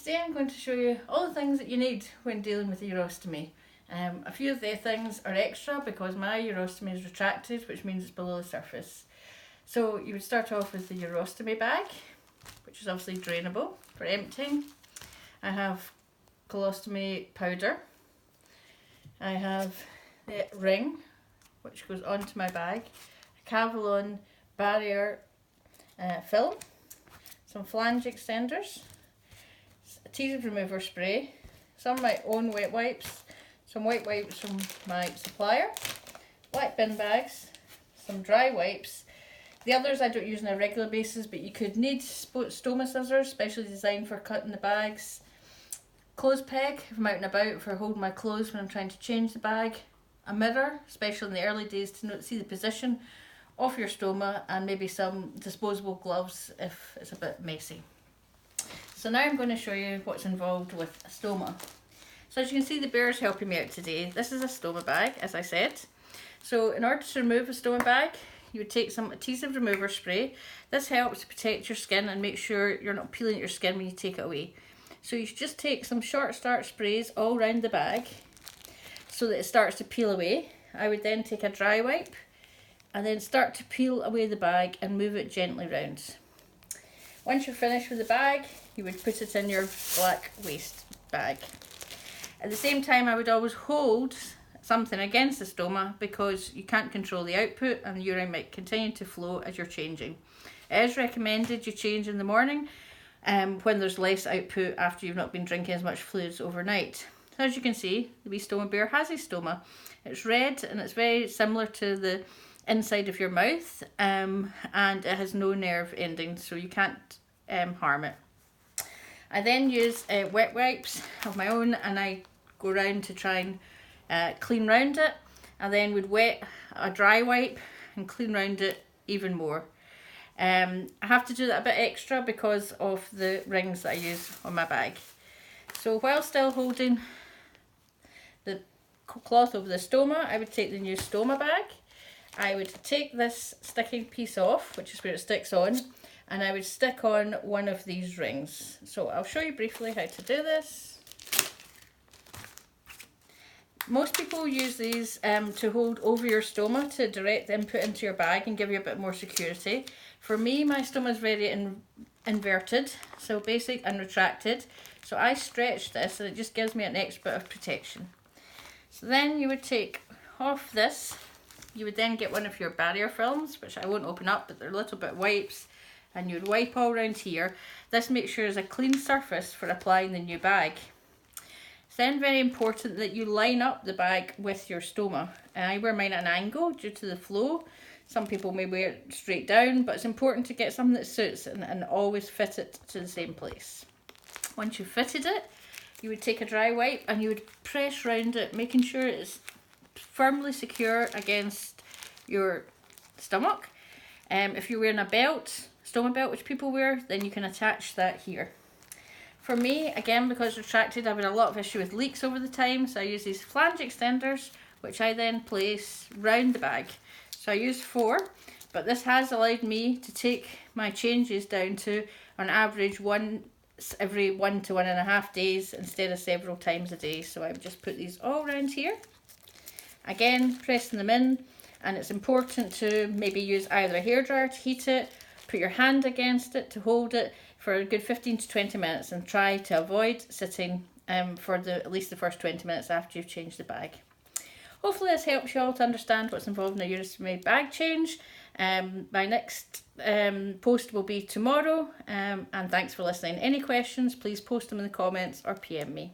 Today I'm going to show you all the things that you need when dealing with a urostomy. A few of the things are extra because my urostomy is retracted, which means it's below the surface. So you would start off with the urostomy bag, which is obviously drainable for emptying. I have colostomy powder. I have the ring, which goes onto my bag, a Cavalon barrier film, some flange extenders, adhesive remover spray, some of my own wet wipes, some wet wipes from my supplier, black bin bags, some dry wipes. The others I don't use on a regular basis, but you could need stoma scissors, specially designed for cutting the bags, clothes peg if I'm out and about for holding my clothes when I'm trying to change the bag, a mirror, especially in the early days to see the position of your stoma, and maybe some disposable gloves if it's a bit messy. So now I'm going to show you what's involved with a stoma. So as you can see, the bear's helping me out today. This is a stoma bag, as I said. So in order to remove a stoma bag, you would take some adhesive remover spray. This helps to protect your skin and make sure you're not peeling at your skin when you take it away. So you should just take some short start sprays all around the bag so that it starts to peel away. I would then take a dry wipe and then start to peel away the bag and move it gently round. Once you're finished with the bag, you would put it in your black waste bag. At the same time, I would always hold something against the stoma because you can't control the output and the urine might continue to flow as you're changing. It is recommended you change in the morning when there's less output after you've not been drinking as much fluids overnight. So as you can see, the wee stoma bear has a stoma. It's red and it's very similar to the inside of your mouth, and it has no nerve ending, so you can't harm it. I then use wet wipes of my own, and I go around to try and clean round it. I then would wet a dry wipe and clean round it even more. I have to do that a bit extra because of the rings that I use on my bag. So while still holding the cloth over the stoma, I would take the new stoma bag. I would take this sticking piece off, which is where it sticks on, and I would stick on one of these rings. So I'll show you briefly how to do this. Most people use these to hold over your stoma to direct the input into your bag and give you a bit more security. For me, my stoma is very inverted, so basic and retracted. So I stretch this and it just gives me an extra bit of protection. So then you would take off this. You would then get one of your barrier films, which I won't open up, but they're little bit wipes, and you would wipe all around here. This makes sure there's a clean surface for applying the new bag. It's then very important that you line up the bag with your stoma. I wear mine at an angle due to the flow. Some people may wear it straight down, but it's important to get something that suits and always fit it to the same place. Once you've fitted it, you would take a dry wipe and you would press round it, making sure it's firmly secure against your stomach. If you're wearing a belt, stoma belt, which people wear, then you can attach that here. For me, again, because it's retracted, I've had a lot of issue with leaks over the time, so I use these flange extenders, which I then place round the bag. So I use 4, but this has allowed me to take my changes down to, on average, one every 1 to 1.5 days instead of several times a day. So I would just put these all around here. Again, pressing them in, and it's important to maybe use either a hairdryer to heat it, put your hand against it to hold it for a good 15 to 20 minutes and try to avoid sitting for at least the first 20 minutes after you've changed the bag. Hopefully this helps you all to understand what's involved in a urostomy bag change. My next post will be tomorrow, and thanks for listening. Any questions, please post them in the comments or PM me.